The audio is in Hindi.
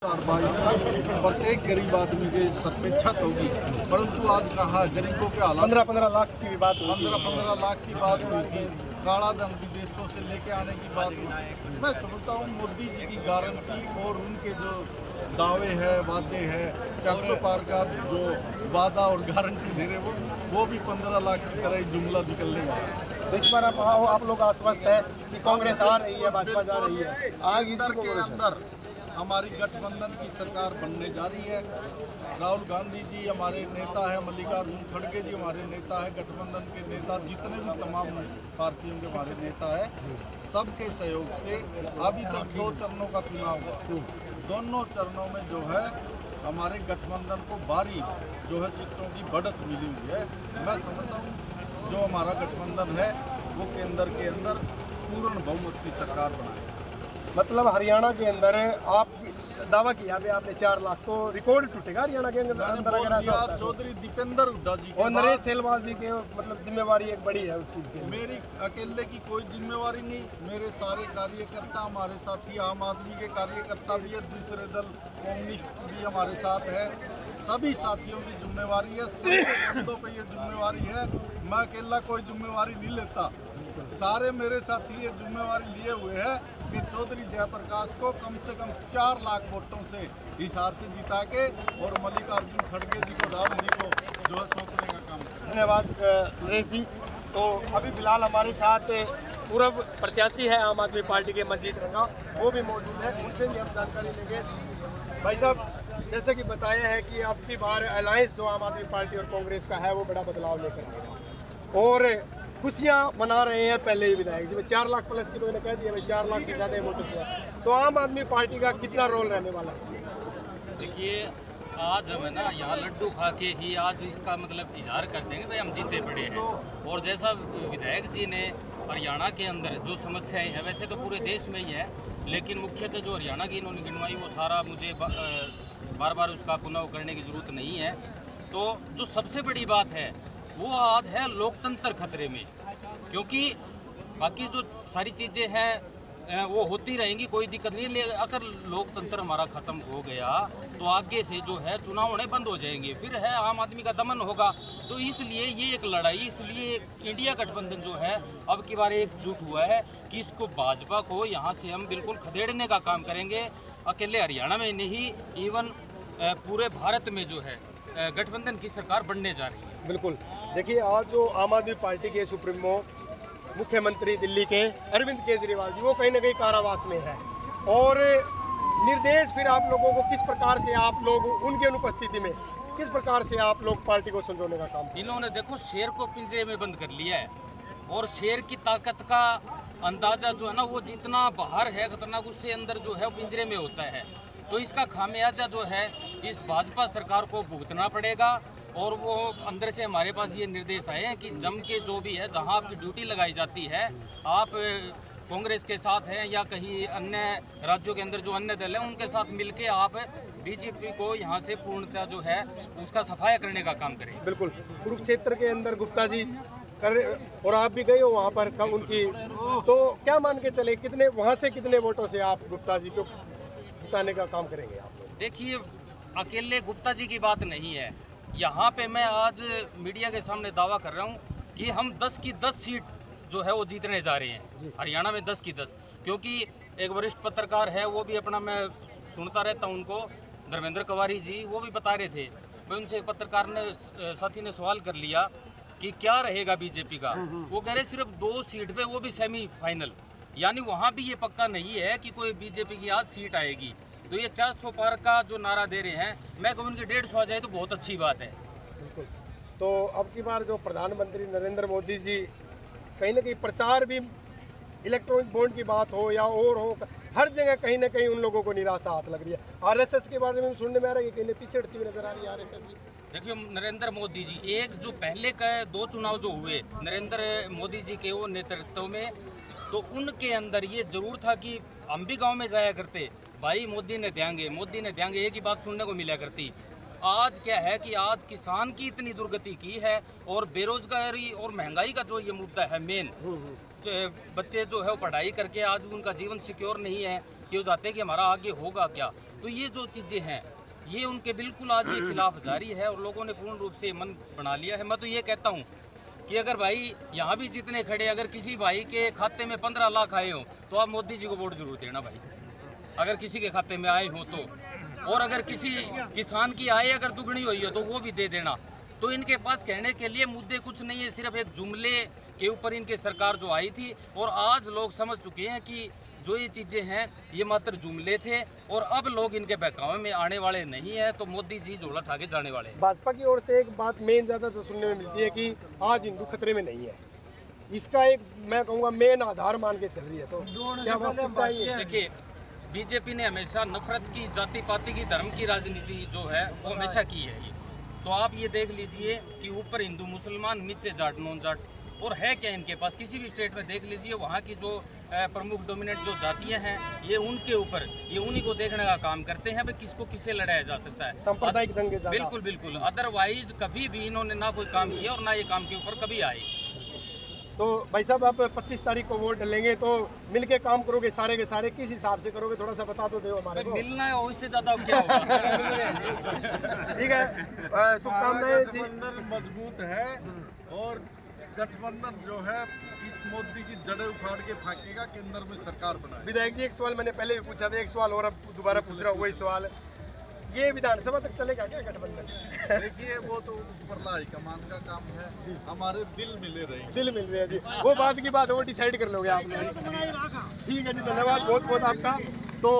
2022 तक प्रत्येक गरीब आदमी के सर पे छत होगी, परंतु आज कहा गरीबों के हालात 15-15 लाख की बात 15 लाख की बात हुई थी। काला धन विदेशों से लेके आने की बात हुई। मैं समझता हूँ मोदी जी की गारंटी और उनके जो दावे हैं वादे हैं 400 पार का जो वादा और गारंटी दे रहे वो भी 15 लाख की तरह ही जुमला निकलने वाला। तो इस बार आप लोग आश्वस्त है कि कांग्रेस आ रही है, भाजपा जा रही है। अंदर के अंदर हमारी गठबंधन की सरकार बनने जा रही है। राहुल गांधी जी हमारे नेता है, मल्लिकार्जुन खड़गे जी हमारे नेता है, गठबंधन के नेता जितने भी तमाम पार्टियों के हमारे नेता है, सबके सहयोग से अभी तक 2 चरणों का चुनाव हुआ। दोनों चरणों में जो है हमारे गठबंधन को भारी जो है सीटों की बढ़त मिली हुई है। मैं समझता हूँ जो हमारा गठबंधन है वो केंद्र के अंदर पूर्ण बहुमत की सरकार बनाए। मतलब हरियाणा के अंदर आप दावा किया भी आपने 4 लाख, तो रिकॉर्ड टूटेगा हरियाणा के अंदर अगर ऐसा होता है। चौधरी दीपेंद्र हुड्डा जी और नरेश सेलवाल जी के मतलब जिम्मेवारी एक बड़ी है उस चीज़ की। मेरी अकेले की कोई जिम्मेवारी नहीं, मेरे सारे कार्यकर्ता हमारे साथी, आम आदमी के कार्यकर्ता भी है, दूसरे दल कम्युनिस्ट भी हमारे साथ है, सभी साथियों की जिम्मेवारी है, सबके कंधों पे ये जिम्मेवारी है। मैं अकेला कोई जिम्मेवारी नहीं लेता, सारे मेरे साथी ये जिम्मेवारी लिए हुए हैं कि चौधरी जयप्रकाश को कम से कम 4 लाख वोटों से हिसार से जिता के और मल्लिकार्जुन खड़गे जी को, राहुल जी को जो है सौंपने का काम करें। धन्यवाद नरेश जी। तो अभी फिलहाल हमारे साथ पूर्व प्रत्याशी है आम आदमी पार्टी के मंजीत रंगा, वो भी मौजूद है, उनसे भी हम जानकारी लेंगे। भाई साहब, जैसे कि बताया है कि अब की बार अलायंस जो आम आदमी पार्टी और कांग्रेस का है वो बड़ा बदलाव लेकर आएगा और खुशियाँ मना रहे हैं पहले ही विधायक जी। 4 लाख प्लस की तो इन्होंने कह दिया भाई 4 लाख से ज़्यादा वोटों से, तो आम आदमी पार्टी का कितना रोल रहने वाला है इसमें? देखिए, आज हम है ना यहाँ लड्डू खा के ही आज इसका मतलब इजहार कर देंगे भाई हम जीते पड़े हैं। और जैसा विधायक जी ने हरियाणा के अंदर जो समस्याएं हैं, वैसे तो पूरे देश में ही है, लेकिन मुख्यतः जो हरियाणा की इन्होंने गिनवाई वो सारा मुझे बार बार उसका पुनः करने की ज़रूरत नहीं है। तो जो सबसे बड़ी बात है वो आज है लोकतंत्र खतरे में, क्योंकि बाकी जो सारी चीज़ें हैं वो होती रहेंगी, कोई दिक्कत नहीं। लेकिन अगर लोकतंत्र हमारा ख़त्म हो गया तो आगे से जो है चुनाव होने बंद हो जाएंगे, फिर है आम आदमी का दमन होगा। तो इसलिए ये एक लड़ाई, इसलिए इंडिया गठबंधन जो है अब की बार एकजुट हुआ है कि इसको भाजपा को यहाँ से हम बिल्कुल खदेड़ने का काम करेंगे। अकेले हरियाणा में नहीं, इवन पूरे भारत में जो है गठबंधन की सरकार बनने जा रही है। बिल्कुल। देखिए, आज जो आम आदमी पार्टी के सुप्रीमो मुख्यमंत्री दिल्ली के अरविंद केजरीवाल जी, वो कहीं ना कहीं कारावास में है और निर्देश फिर आप लोगों को किस प्रकार से आप लोग उनकी अनुपस्थिति में किस प्रकार से आप लोग पार्टी को संजोने का काम? इन्होंने देखो शेर को पिंजरे में बंद कर लिया है और शेर की ताकत का अंदाजा जो है ना वो जितना बाहर है खतरनाक, उससे अंदर जो है पिंजरे में होता है। तो इसका खामियाजा जो है इस भाजपा सरकार को भुगतना पड़ेगा। और वो अंदर से हमारे पास ये निर्देश आए हैं कि जम के जो भी है, जहां आपकी ड्यूटी लगाई जाती है, आप कांग्रेस के साथ हैं या कहीं अन्य राज्यों के अंदर जो अन्य दल हैं उनके साथ मिलके आप बीजेपी को यहाँ से पूर्णतः जो है उसका सफाया करने का काम करें। बिल्कुल। कुरुक्षेत्र के अंदर गुप्ता जी कर और आप भी गए हो वहाँ पर उनकी, तो क्या मान के चले कितने वहाँ से कितने वोटों से आप गुप्ता जी को जिताने का काम करेंगे आप? देखिए, अकेले गुप्ता जी की बात नहीं है, यहाँ पे मैं आज मीडिया के सामने दावा कर रहा हूँ कि हम 10 की 10 सीट जो है वो जीतने जा रहे हैं हरियाणा में, 10 की 10। क्योंकि एक वरिष्ठ पत्रकार है, वो भी अपना, मैं सुनता रहता हूँ उनको, धर्मेंद्र कवारी जी, वो भी बता रहे थे। मैं उनसे एक पत्रकार ने साथी ने सवाल कर लिया कि क्या रहेगा बीजेपी का, वो कह रहे सिर्फ 2 सीट पे, वो भी सेमीफाइनल, यानी वहाँ भी ये पक्का नहीं है कि कोई बीजेपी की आज सीट आएगी। तो ये 400 पार का जो नारा दे रहे हैं, मैं कहूँ उनकी 150 आ जाए तो बहुत अच्छी बात है। बिल्कुल। तो अब की बार जो प्रधानमंत्री नरेंद्र मोदी जी कहीं ना कहीं प्रचार भी, इलेक्ट्रॉनिक बॉन्ड की बात हो या और हो, हर जगह कहीं ना कहीं उन लोगों को निराशा हाथ लग रही है। आरएसएस के बारे में सुनने में आ रहा है कि कहीं पीछे हटती हुई नजर आ रही है आरएसएस भी। देखिए, नरेंद्र मोदी जी, एक जो पहले का 2 चुनाव जो हुए नरेंद्र मोदी जी के वो नेतृत्व में, तो उनके अंदर ये जरूर था कि हम भी गाँव में जाया करते, भाई मोदी ने देंगे, मोदी ने देंगे, एक ही बात सुनने को मिला करती। आज क्या है कि आज किसान की इतनी दुर्गति की है और बेरोजगारी और महंगाई का जो ये मुद्दा है मेन, बच्चे जो है वो पढ़ाई करके आज उनका जीवन सिक्योर नहीं है, कि वो चाहते हैं कि हमारा आगे होगा क्या। तो ये जो चीज़ें हैं ये उनके बिल्कुल आज ये खिलाफ जारी है और लोगों ने पूर्ण रूप से मन बना लिया है। मैं तो ये कहता हूँ कि अगर भाई यहाँ भी जितने खड़े, अगर किसी भाई के खाते में 15 लाख आए हो तो आप मोदी जी को वोट जरूर देना भाई, अगर किसी के खाते में आए हो तो। और अगर किसी किसान की आय अगर दुगनी हुई हो तो वो भी दे देना। तो इनके पास कहने के लिए मुद्दे कुछ नहीं है, सिर्फ एक जुमले के ऊपर इनके सरकार जो आई थी। और आज लोग समझ चुके हैं कि जो ये चीज़ें हैं ये मात्र जुमले थे और अब लोग इनके बहकावे में आने वाले नहीं है। तो मोदी जी झोला उठा के जाने वाले हैं। भाजपा की ओर से एक बात मेन ज़्यादा तो सुनने में मिलती है कि आज हिंदू खतरे में नहीं है, इसका एक मैं कहूँगा मेन आधार मान के चल रही है। तो क्या वास्तविकता है? देखिए, बीजेपी ने हमेशा नफरत की, जाति पाति की, धर्म की राजनीति जो है वो हमेशा की है ये। तो आप ये देख लीजिए कि ऊपर हिंदू मुसलमान, नीचे जाट नॉन जाट, और है क्या इनके पास? किसी भी स्टेट में देख लीजिए, वहाँ की जो प्रमुख डोमिनेंट जो जातियाँ हैं ये उनके ऊपर, ये उन्हीं को देखने का काम करते हैं भाई किसको किससे लड़ाया जा सकता है। सांप्रदायिक दंगे ज़्यादा। बिल्कुल बिल्कुल, अदरवाइज कभी भी इन्होंने ना कोई काम किया और ना ये काम के ऊपर कभी आए। तो भाई साहब आप 25 तारीख को वोट डालेंगे तो मिलके काम करोगे सारे के सारे, किस हिसाब से करोगे थोड़ा सा बता तो दो हमारे को। मिलना है उससे ज़्यादा क्या होगा। ठीक है, शुभकामनाएं जी। गठबंधन मजबूत है और गठबंधन जो है इस मोदी की जड़ें उखाड़ के फेंकेगा, केंद्र में सरकार बनाए। विधायक जी एक सवाल मैंने पहले भी पूछा था, एक सवाल और अब दोबारा पूछ रहा हूँ वही सवाल, ये विधानसभा तक चलेगा क्या गठबंधन? देखिए वो तो ऊपरला हाईकमान का काम है, हमारे दिल मिले रहेंगे। दिल मिल रहे हैं जी, वो बात की बात है, वो डिसाइड कर लोगे आप लोग। ठीक है जी, धन्यवाद बहुत बहुत आपका। तो